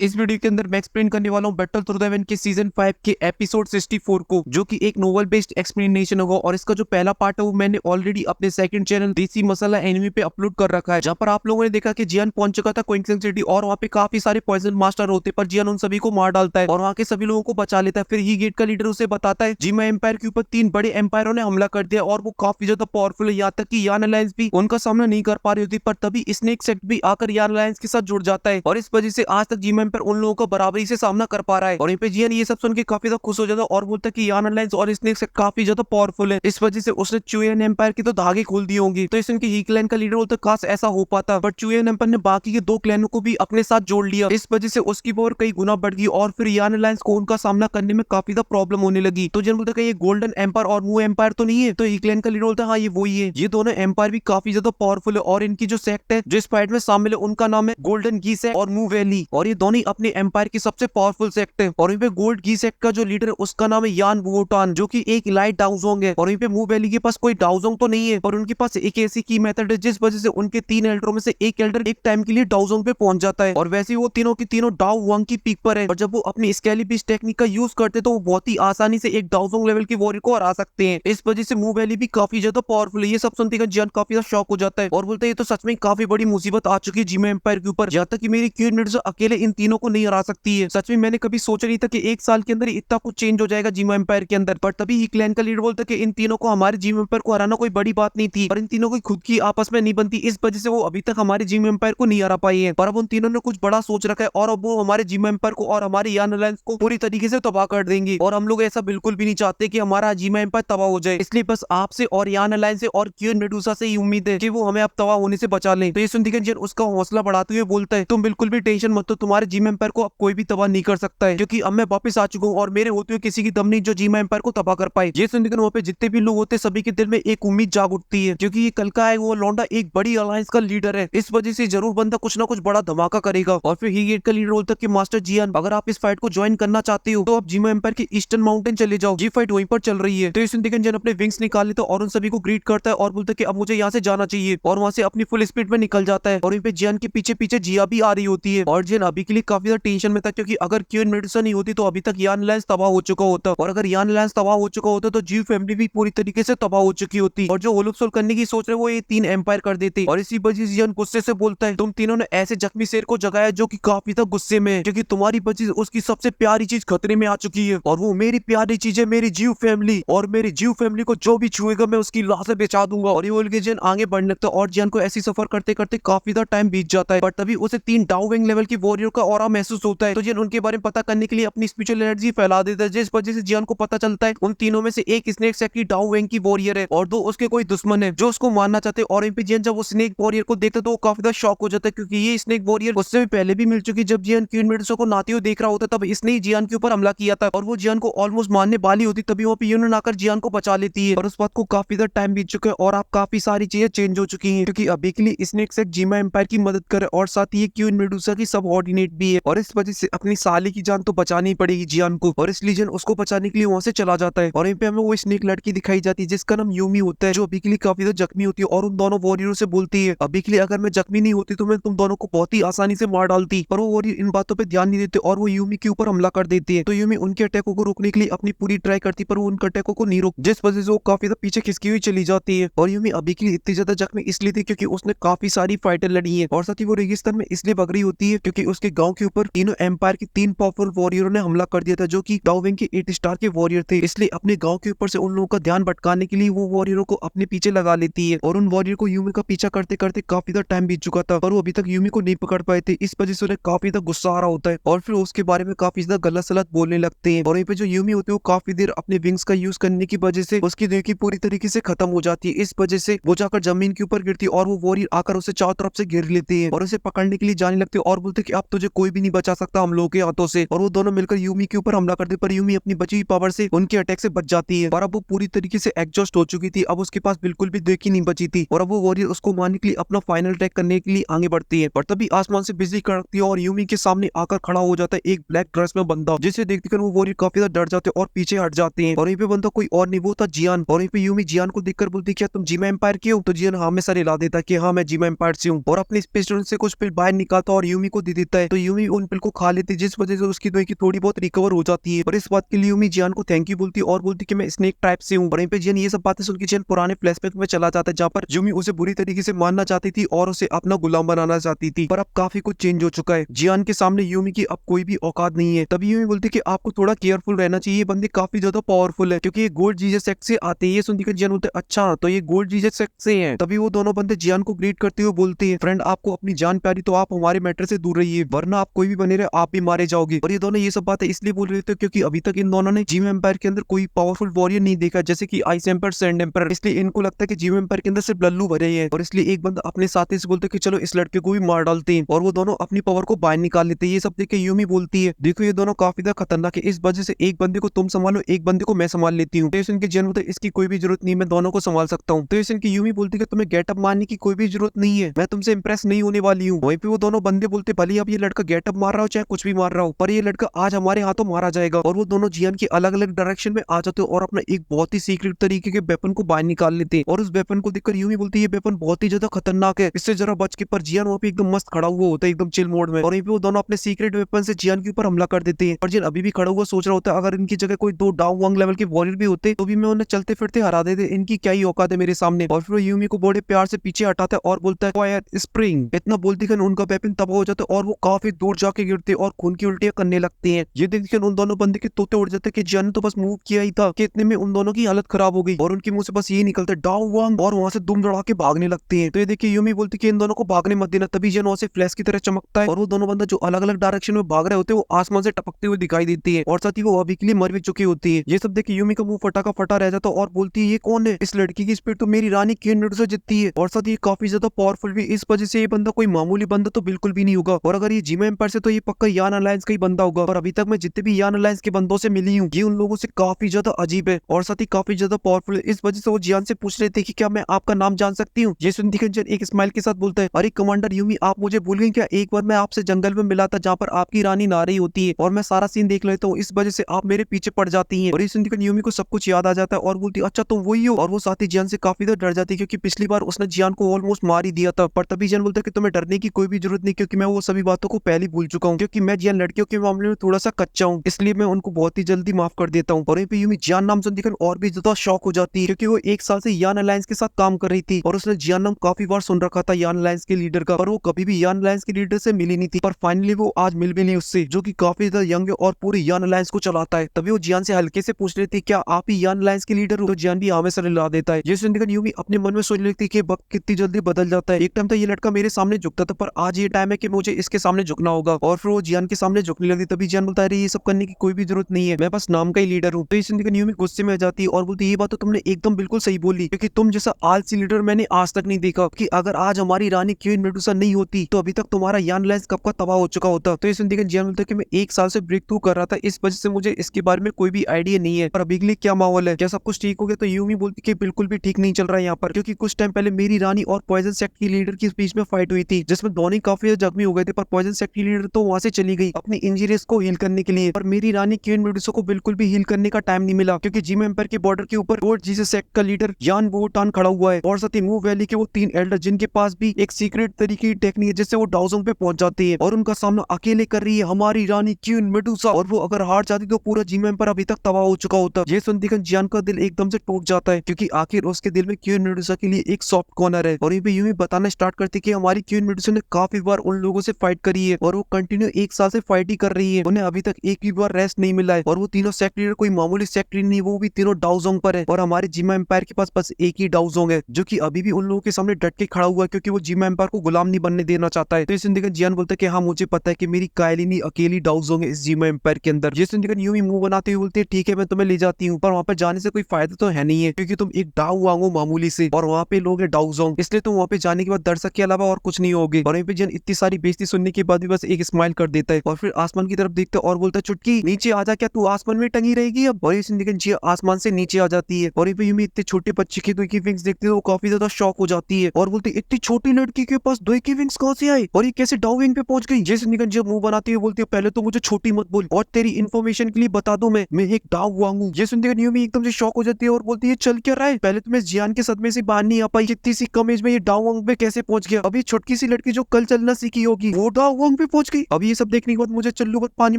इस वीडियो के अंदर मैं एक्सप्लेन करने वाला हूँ बैटल थ्रू द हेवन के सीजन 5 के एपिसोड 64 को, जो कि एक नोवेल बेस्ड एक्सप्लेनेशन होगा। और इसका जो पहला पार्ट है वो मैंने ऑलरेडी अपने सेकंड चैनल देसी मसाला एनिमे पे अपलोड कर रखा है, जहाँ पर आप लोगों ने देखा कि जियान पहुंच चुका था क्विंक्सन सिटी और वहाँ पे काफी सारे पॉइजन मास्टर होते, पर जियान उन सभी को मार डालता है और वहाँ के सभी लोगों को बचा लेता है। फिर ही गेट का लीडर उसे बताता है जिमा एम्पायर के ऊपर 3 बड़े एम्पायरों ने हमला कर दिया और वो काफी ज्यादा पावरफुल है, यहाँ तक कि यान अलायंस भी उनका सामना नहीं कर पा रही होती। पर तभी स्नेक सेक्ट भी आकर यान अलायंस के साथ जुड़ जाता है और इस वजह से आज तक जिमा एम्पायर उन लोगों का बराबरी से सामना कर पा रहा है। और यहाँ पे जियान ये सब सुन के काफी ज्यादा खुश हो जाता है और बोलता है कि यान अलायंस और स्नेक सेक्ट काफी ज्यादा पावरफुल है, इस वजह से उसने चुयन एम्पायर की तो धागे खोल दिए होंगे। तो इस उनके ही क्लैन का लीडर बोलता है काश ऐसा हो पाता, बट चुयन एम्पायर ने बाकी के 2 क्लैनों को भी अपने साथ जोड़ लिया, इस वजह से उसकी पावर कई गुना बढ़ गई और फिर यान अलायंस को उनका सामना करने में काफी ज्यादा प्रॉब्लम होने लगी। तो जियान बोलता है ये गोल्डन एम्पायर और मू एम्पायर तो नहीं है? तो ही क्लैन का लीडर बोलता है हाँ ये वही है, ये दोनों एम्पायर भी काफी ज्यादा पावरफुल है और इनकी जो सेक्ट है जो इस फाइट में शामिल है उनका नाम है गोल्डन घी सेक्ट और मू वैली, और ये दोनों अपने एम्पायर की सबसे पावरफुल सेक्ट है। और यहाँ पे गोल्ड घी सेक्ट का जो लीडर है उसका नाम है यान वोटान, जो कि एक इलाइट डाउजोंग है। और यहाँ पे मू वैली के पास कोई डाउजोंग तो नहीं है, पर उनके पास एक ऐसी की मेथड है जिस वजह से उनके 3 एल्डरों में से एक एल्डर एक टाइम के लिए डाउजोंग पे पहुंच जाता है। और वैसे वो तीनों की तीनों डाउ वंग की पीक पर है और जब वो अपनी स्केलीबिस टेक्निक का यूज करते तो वो बहुत ही आसानी से एक डाउजोंग लेवल की वॉरियर को हरा सकते हैं। इस वजह से मू वैली भी काफी ज्यादा पावरफुल है। ये सब सुनते जियान काफी ज्यादा शॉक हो जाता है और बोलता है ये तो सच में काफी बड़ी मुसीबत आ चुकी है जिमा एम्पायर के ऊपर, जहाँ तक कि मेरी क्वीन मिर्जा अकेले इन तीनों को नहीं हरा सकती है। सच में मैंने कभी सोचा नहीं था कि 1 साल के अंदर इतना कुछ चेंज हो जाएगा जिमा एम्पायर के अंदर। पर तभी ही क्लैन का लीडर बोलता है कि इन तीनों को हमारे जिमा एम्पायर को हराना कोई बड़ी बात नहीं थी, पर इन तीनों की खुद की आपस में नहीं बनती, इस वजह से वो अभी तक हमारे जिमा एम्पायर को नहीं हरा पाई है। पर अब उन तीनों ने कुछ बड़ा सोच रखा है और अब वो हमारे जिमा एम्पायर को और हमारे यान अलायंस को पूरी तरीके से तबाह कर देंगे। और हम लोग ऐसा बिल्कुल भी नहीं चाहते कि हमारा जिमा एम्पायर तबाह हो जाए, इसलिए बस आपसे और यान अलायंस से और क्यून मेडुसा से ही उम्मीद है कि वो हमें अब तबाह होने से बचा लें। तो ये सुनते जियान उसका हौसला बढ़ाते हुए बोलता है तुम बिल्कुल भी टेंशन मत लो, तुम्हारे जिमा एम्पायर को अब कोई भी तबाह नहीं कर सकता है, क्योंकि अब मैं वापस आ चुका हूँ और मेरे होते हुए किसी की दम नहीं जो जिमा एम्पायर को तबाह कर पाए। ये सुनते वहाँ पे जितने भी लोग होते हैं सभी के दिल में एक उम्मीद जाग उठती है, क्योंकि ये कल का है वो लौंडा एक बड़ी अलायंस का लीडर है, इस वजह से जरूर बंदा कुछ ना कुछ बड़ा धमाका करेगा। और फिर ही गेट का लीडर बोलता है कि मास्टर जियान अगर आप इस फाइट को ज्वाइन करना चाहते हो तो आप जिमा एम्पायर के ईस्टर्न माउंटेन चले जाओ, ये फाइट वहीं पर चल रही है। तो इस सुनते जियान अपने विंग्स निकाल लेता है और उन सभी को ग्रीट करता है और बोलता है कि अब मुझे यहाँ से जाना चाहिए, और वहाँ से अपनी फुल स्पीड में निकल जाता है। और वहीं पे जियान के पीछे पीछे जिया भी आ रही होती है और जियान अभी के लिए काफी ज्यादा टेंशन में था, क्योंकि अगर क्यून मेडिसन नहीं होती तो अभी तक यान अलायंस तबाह हो चुका होता, और अगर यान अलायंस तबाह हो चुका होता तो जीव फैमिली भी पूरी तरीके से तबाह हो चुकी होती, और जो होलुप सोल करने की सोच रहे वो ये 3 एम्पायर कर देते। और इसी वजह से जियान गुस्से से बोलता है तुम तीनों ने ऐसे जख्मी शेर को जगाया जो कि काफी तक गुस्से में है, क्योंकि तुम्हारी वजह से उसकी सबसे प्यारी चीज खतरे में आ चुकी है, और वो मेरी प्यारी चीज है मेरी जीव फैमिली, और मेरी जीव फैमिली को जो भी छुएगा मैं उसकी लाशें बेचा दूंगा। और ये बोल के जियान आगे बढ़ने लगता है और जियान को ऐसी सफर करते करते काफी ज्यादा टाइम बीत जाता है। पर तभी उसे 3 डाउविंग लेवल की वॉरियर का ऑरा महसूस होता है, तो जियान उनके बारे में पता करने के लिए अपनी स्पिरिचुअल एनर्जी फैला देता है, जिस वजह से जियान को पता चलता है उन तीनों में से एक स्नेक सेक्ट की डाउविंग की वॉरियर है और 2 उसके कोई दुश्मन है जो उसको मारना चाहते हैं। और यहाँ पे जियान जब वो स्नेक वॉरियर को देखता है तो वो काफी ज्यादा शॉक हो जाता है, क्योंकि ये स्नेक वॉरियर उससे भी पहले भी मिल चुकी। जब जियान क्वीन मेडुसा को नाते हुए देख रहा होता तब इसने ही जियान के ऊपर हमला किया था और वो जियान को ऑलमोस्ट मारने वाली होती, तभी वहाँ पे यूनियन आकर जियान को बचा लेती है। और उस बात को काफी ज्यादा टाइम बीत चुका है और आप काफी सारी चीजें चेंज हो चुकी है, क्योंकि अभी के लिए स्नेक सेक्ट जिमा एम्पायर की मदद करे और साथ ही क्वीन मेडुसा की सबऑर्डिनेट भी है, और इस वजह से अपनी साली की जान तो बचानी पड़ेगी जियान को, और इसलिए जियान उसको बचाने के लिए वहां से चला जाता है। और यहाँ पे हमें वो स्नेक लड़की दिखाई जाती है जिसका नाम यूमी होता है, जो अभी के लिए काफी ज्यादा जख्मी होती है और उन दोनों वॉरियरों से बोलती है अभी के लिए अगर मैं जख्मी नहीं होती तो मैं तुम दोनों को बहुत ही आसानी से मार डालती, पर वो वॉरियर इन बातों पे ध्यान नहीं देते और वो यूमी के ऊपर हमला कर देती है। तो यूमी उनके अटैकों को रोकने के लिए अपनी पूरी ट्राई करती, पर वो उनके अटैकों को नहीं रोक, जिस वजह से वो काफी ज्यादा पीछे खिसकी हुई चली जाती है। और यूमी अभी के लिए इतनी ज्यादा जख्मी इसलिए थी क्योंकि उसने काफी सारी फाइटर लड़ी है, और साथ ही वो रेगिस्तान में इसलिए भग रही होती है क्योंकि उसके गांव के ऊपर तीनों एम्पायर के 3 पावरफुल वॉरियरों ने हमला कर दिया था जो कि डाउविंग के 8 स्टार के वॉरियर थे, इसलिए अपने गांव के ऊपर से उन लोगों का ध्यान भटकाने के लिए वो वॉरियरों को अपने पीछे लगा लेती है। और उन वॉरियर को यूमी का पीछा करते करते काफी ज्यादा टाइम बीत चुका था, पर वो अभी तक यूमी को नहीं पकड़ पाए थे, इस वजह से उन्हें काफी ज्यादा गुस्सा आ रहा होता है और फिर उसके बारे में काफी ज्यादा गलत सलत बोलने लगते हैं। और वहीं पे जो यूमी होती है वो काफी देर अपने विंग्स का यूज करने की वजह से उसकी देखी पूरी तरीके से खत्म हो जाती है, इस वजह से वो जाकर जमीन के ऊपर गिरती है और वो वॉरियर आकर उसे चारों तरफ से घेर लेते हैं और उसे पकड़ने के लिए जाने लगते हैं और बोलते कि अब तुझे कोई भी नहीं बचा सकता हम लोगों के हाथों से। और वो दोनों मिलकर यूमी के ऊपर हमला करते, पर यूमी अपनी बची हुई पावर से उनके अटैक से बच जाती है, और अब वो पूरी तरीके से एग्जॉस्ट हो चुकी थी, अब उसके पास बिल्कुल भी देखी नहीं बची थी, और अब वो वॉरियर उसको मारने के लिए अपना फाइनल अटैक करने के लिए आगे बढ़ती है। पर तभी आसमान से बिजली कड़कती है और यूमी के सामने आकर खड़ा हो जाता है एक ब्लैक ड्रेस में बंदा, जिसे देखकर वो वॉरियर काफी ज्यादा डर जाते हैं और पीछे हट जाते हैं। और यहाँ पे बंदा कोई और नहीं वो था जियान, और यहाँ पे यूमी जियान को देखकर बोलती क्या तुम जिमा एम्पायर के हो? तो जियान हाँ में सर हिला देता कि हाँ मैं जिमा एम्पायर से हूँ, और अपने स्पेस स्टेशन से कुछ फिर बाहर निकालता और यूमी को दे देता है। तो यूमी उन पिल को खा लेती, जिस वजह से उसकी दोई की थोड़ी बहुत रिकवर हो जाती है। और इस बात के लिए यूमी जियान को थैंक यू बोलती है और बोलती कि मैं स्नेक टाइप से हूँ। और वहीं पे जियान ये सब बातें सुन के जियान पुराने फ्लैशबैक में चला जाता है, जहाँ पर यूमी उसे बुरी तरीके से मारना चाहती थी और उसे अपना गुलाम बनाना चाहती थी। पर अब काफी कुछ चेंज हो चुका है। जियान के सामने यूमी की अब कोई भी औकात नहीं है। तभी यूमी बोलती कि आपको थोड़ा केयरफुल रहना चाहिए, ये बंदे काफी ज्यादा पावरफुल है, क्योंकि ये गोल्ड जीजस सेक्ट से आते हैं। ये सुनती कि जियान बोलते अच्छा तो ये गोल्ड जीजस सेक्ट से हैं। तभी वो दोनों बंदे जियान को ग्रीट करते हुए बोलते हैं, फ्रेंड आपको अपनी जान प्यारी तो आप हमारे मैटर से दूर रहिए, वरना आप कोई भी बने रहे आप भी मारे जाओगे। और ये दोनों ये सब बातें इसलिए बोल रहे थे क्योंकि अभी तक इन दोनों ने जिम एम्पायर के अंदर कोई पावरफुल वॉरियर नहीं देखा, जैसे कि आइस एम्पायर, सैंड एम्पायर। इसलिए इनको लगता है कि जिम एम्पायर के अंदर सिर्फ लल्लू भरे हैं। और इसलिए एक बंदा अपने साथी से बोलते कि चलो इस लड़के को भी मार डालते हैं, और वो दोनों अपनी पावर को बाहर निकाल लेते हैं। ये सब देख के यूमी बोलती है देखो ये दोनों काफी ज्यादा खतरनाक है, इस वजह से एक बंदे को तुम संभालो, एक बंदे को मैं संभाल लेती हूँ। तो इनके जन्म होता है इसकी कोई भी जरूरत नहीं, मैं दोनों को संभाल सकता हूँ। तो इनकी यूमी बोलती है तुम्हें गेटअप मारने की कोई भी जरूरत नहीं है, मैं तुमसे इंप्रेस नहीं होने वाली हूँ। वहीं पे वो दोनों बंदे बोलते भले अब ये लड़का गेटअप मार रहा हो चाहे कुछ भी मार रहा हो, पर ये लड़का आज हमारे हाथों मारा जाएगा। और वो दोनों जियान की अलग अलग डायरेक्शन में आ जाते हो और अपना एक बहुत ही सीक्रेट तरीके के वेपन को बाहर निकाल लेते हैं। और उस वेपन को देखकर यूमी बोलती है ये वेपन बहुत ही ज्यादा खतरनाक है, इससे जरा बच के। पर जियान वहाँ पे एकदम मस्त खड़ा हुआ होता है, एकदम चिल मोड में। और वहीं पे वो दोनों अपने सीक्रेट वेपन से जियान के ऊपर हमला कर देते हैं। और जियान अभी भी खड़ा हुआ सोच रहा होता है अगर इनकी जगह कोई दो डाउ वांग लेवल के वॉरियर भी होते तो भी मैं उन्हें चलते फिरते हरा देते, इनकी क्या ही औकात है मेरे सामने। और फिर यूमी को बड़े प्यार से पीछे हटाता है और बोलता है फायर स्प्रिंग। इतना बोलती है उनका वेपन तबाह हो जाता है और वो काफी दूर जाके गिरते और खून की उल्टियां करने लगती हैं। ये देखकर उन दोनों बंदे के तोते उड़ जाते कि जियान ने तो बस मूव किया ही था कि इतने में उन दोनों की हालत खराब हो गई और उनके मुंह से बस ये निकलता है डाउ वांग, और वहां से दुम दड़ा के भागने लगते हैं। तो ये देखिए यूमी बोलती कि इन दोनों को भागने मत देना। तभी जियान वहां से फ्लैश की तरह चमकता है और वो दोनों बंदा जो अलग अलग डायरेक्शन में भाग रहे होते हैं वो आसमान से टपकते हुए दिखाई देती है, और साथ ही वो अभी के लिए मर भी चुकी होती है। ये सब देख यूमी का मुंह फटा का फटा रह जाता है और बोलती है ये कौन है, इस लड़की की स्पीड तो मेरी रानी किन मिनट से जितती है, और साथ ही काफी ज्यादा पावरफुल भी। इस वजह से ये बंदा कोई मामूली बंदा तो बिल्कुल भी नहीं होगा, और अगर ये जिम एम्पायर से तो ये पक्का यान अलायंस का ही बंदा होगा। और अभी तक मैं जितने भी यान अलायंस के बंदों से मिली हूँ ये उन लोगों से काफी ज्यादा अजीब है और साथ ही काफी ज्यादा पावरफुल है। इस वजह से वो जियान से पूछ रहे थे कि क्या मैं आपका नाम जान सकती हूँ। ये सुन जियान एक स्माइल के साथ बोलता है अरे कमांडर यूमी आप मुझे भूल गए क्या, एक बार मैं आपसे जंगल में मिला था जहाँ पर आपकी रानी नहा रही होती है और मैं सारा सीन देख लेता हूँ, इस वजह से आप मेरे पीछे पड़ जाती हैं। और इस यूमी को सब कुछ याद आ जाता है और बोलती अच्छा तुम वही हो। और वो साथी जियान से काफी ज्यादा डर जाती है क्योंकि पिछली बार उसने जियान को ऑलमोस्ट मार ही दिया था। पर तभी जियान बोलता है कि तुम्हें डरने की कोई भी जरूरत नहीं, क्योंकि मैं वो सभी बातों को पहले भूल चुका हूँ, क्योंकि मैं जियान लड़कियों के मामले में थोड़ा सा कच्चा हूँ, इसलिए मैं उनको बहुत ही जल्दी माफ कर देता हूँ। और वहीं पे यूमी जियान नाम सुनती और भी ज्यादा शॉक हो जाती है क्योंकि वो एक साल से यान अलायंस के साथ काम कर रही थी और उसने जियान नाम काफी बार सुन रखा था यान अलायंस के लीडर का, पर वो कभी भी यान अलायंस के लीडर से मिली नहीं थी। पर फाइनली वो आज मिल भी ली उससे, जो कि काफी ज्यादा यंग है और पूरी यान अलायंस को चलाता है। तभी वो जियान से हल्के से पूछ लेती है क्या आप ही यान अलायंस के लीडर हो, तो जियान भी हमें से ला देता है। ये सुनकर यूमी अपने मन में सोच लेती है कि वक्त कितनी जल्दी बदल जाता है। एक टाइम तो ये लड़का मेरे सामने झुकता था पर आज ये टाइम है कि मुझे इसके सामने झुकना होगा। और फिर वो जियान के सामने झुकने लगती। तभी जियान बोलता है ये सब करने की कोई भी जरूरत नहीं है, मैं बस नाम का ही लीडर हूँ। तो ये सुनकर यूमी गुस्से में आ जाती है और बोलती ये बात तो तुमने एकदम बिल्कुल सही बोली, क्योंकि तुम जैसा आलसी लीडर मैंने आज तक नहीं देखा, कि अगर आज हमारी रानी क्वीन मेडुसा नहीं होती तो अभी तक तुम्हारा यान अलायंस कब का तबाह हो चुका होता। तो ये सुनकर जियान बोलता है कि मैं एक साल से ब्रेक थ्रू कर रहा था, इस वजह से मुझे इसके बारे में कोई भी आइडिया नहीं है। पर अभी के लिए क्या माहौल है, क्या सब कुछ ठीक हो गया। तो यूमी बोलती कि बिल्कुल भी ठीक नहीं चल रहा है यहाँ पर, क्योंकि कुछ टाइम पहले मेरी रानी और पॉइजन सेक्ट की लीडर के बीच में फाइट हुई थी, जिसमें दोनों काफी जख्मी हो गए थे। पर पॉइजन सेक्ट की लीडर तो वहां से चली गई अपनी इंजरीज को हील करने के लिए, पर मेरी रानी क्वीन मेडुसा को बिल्कुल भी हील करने का टाइम नहीं मिला, क्योंकि जिम एम्पायर के बॉर्डर के ऊपर गोल्ड जीसस सेक्ट का लीडर यान वोटान खड़ा हुआ है, और साथ ही मूव वैली के वो 3 एल्डर जिनके पास भी एक सीक्रेट तरीके की टेक्निक है जिससे वो डाउजोंग पे पहुंच जाती है, और उनका सामना अकेले कर रही है हमारी रानी क्वीन मेडुसा। और वो अगर हार जाती तो पूरा जिम एम्पायर अभी तक तबाह हो चुका होता। ये सुनकर जियान का दिल एकदम से टूट जाता है, क्योंकि आखिर उसके दिल में क्वीन मेडुसा के लिए एक सॉफ्ट कॉर्नर है। और ये यूं बताना स्टार्ट करती कि हमारी क्वीन मेडुसा ने काफी बार उन लोगों से फाइट करी है और वो कंटिन्यू एक साल से फाइट ही कर रही है, उन्हें अभी तक एक भी बार रेस्ट नहीं मिला है। और वो तीनों सेक्ट लीडर कोई मामूली सेक्ट लीडर नहीं, वो भी तीनों डाउजोंग पर है, और हमारे जिम एम्पायर के पास बस एक ही डाउजोंग है जो कि अभी भी उन लोगों के सामने डट के खड़ा हुआ है, क्योंकि वो जिम एम्पायर को गुलाम नहीं बनने देना चाहता है। तो इस देखकर जियान बोलता है कि हाँ मुझे पता है कि मेरी कायलिनी अकेली डाउजोंग है इस जिम एम्पायर के अंदर। ये सुनकर यूं ही मुंह बनाते हुए बोलते हैं ठीक है मैं तुम्हें ले जाती हूँ, पर वहाँ पर जाने से कोई फायदा तो है नहीं है, क्योंकि तुम एक डाउ वांगो मामूली से, और वहाँ पे लोग है डाउजोंग, इसलिए तुम वहाँ पे जाने के बाद दर्शक के अलावा और कुछ नहीं होगे। और वहीं पे जियान इतनी सारी बेइज्जती सुनने के बाद भी बस एक स्माइल कर देता है और फिर आसमान की तरफ देखता है और बोलता है चुटकी नीचे आ जा, क्या तू आसमान में टंगी रहेगी अब। और ये जिंदगी जिया आसमान से नीचे आ जाती है, और ये यूं इतने छोटे बच्चे की दुई की विंग्स देखते हैं वो काफी ज्यादा शॉक हो जाती है और बोलती इतनी छोटी लड़की के पास दुई की विंग्स कहाँ से आई और ये कैसे डाउ विंग पे पहुंच गई। जैसे निकन जब मुंह बनाती है बोलती है पहले तो मुझे छोटी मत बोल, और तेरी इन्फॉर्मेशन के लिए बता दूं मैं एक डाउ वांगू। ये सुनते यूं एकदम से शॉक हो जाती है और बोलती है चल क्या रहा है, पहले तो मैं जियान के सदमे से बाहर नहीं आ पाई, इतनी सी कम एज में ये डाउ वांग पे कैसे पहुंच गया। अभी छोटकी सी लड़की जो कल चलना सीखी होगी वो डाउ वांग पे पहुंच गई। अब ये सब देखने के बाद मुझे चल्लू को पानी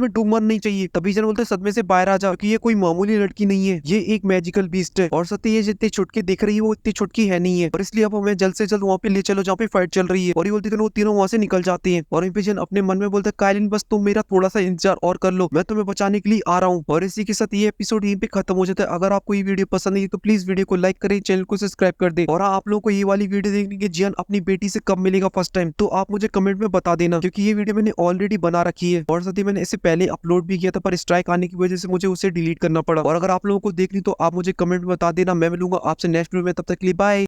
में डूब मरना नहीं चाहिए। तभी जन बोलते सदमे से बाहर आ जा कि ये कोई मामूली लड़की नहीं है, ये एक मैजिकल बीस्ट है। और सत्य ये जितने छुटके दिख रही है वो इतनी छुटकी है नहीं है, और इसलिए अब हमें जल्द से जल्द वहाँ पे ले चलो जहाँ पे फाइट चल रही है। और ये बोलती है वो तीनों वहाँ से निकल जाते हैं। और जन अपने मन में बोलते काइलिन बस तुम मेरा थोड़ा सा इंतजार और कर लो, मैं तुम्हें बचाने के लिए आ रहा हूँ। और इसी के साथ ये एपिसोड यहीं पे खत्म हो जाता है। अगर आपको ये वीडियो पसंद आई तो प्लीज वीडियो को लाइक करें, चैनल को सब्सक्राइब कर दे। और आप लोगों को ये वाली वीडियो देखने के जियान अपनी बेटी से कब मिलेगा फर्स्ट टाइम, तो आप मुझे कमेंट में बता देना, क्योंकि ये वीडियो मैंने ऑलरेडी बना रखी है। और साथ ही मैंने इसे पहले अपलोड भी किया था, पर स्ट्राइक आने की वजह से मुझे उसे डिलीट करना पड़ा। और अगर आप लोगों को देखनी तो आप मुझे कमेंट में बता देना, मैं मिलूंगा आपसे नेक्स्ट वीडियो में। तब तक के लिए बाय।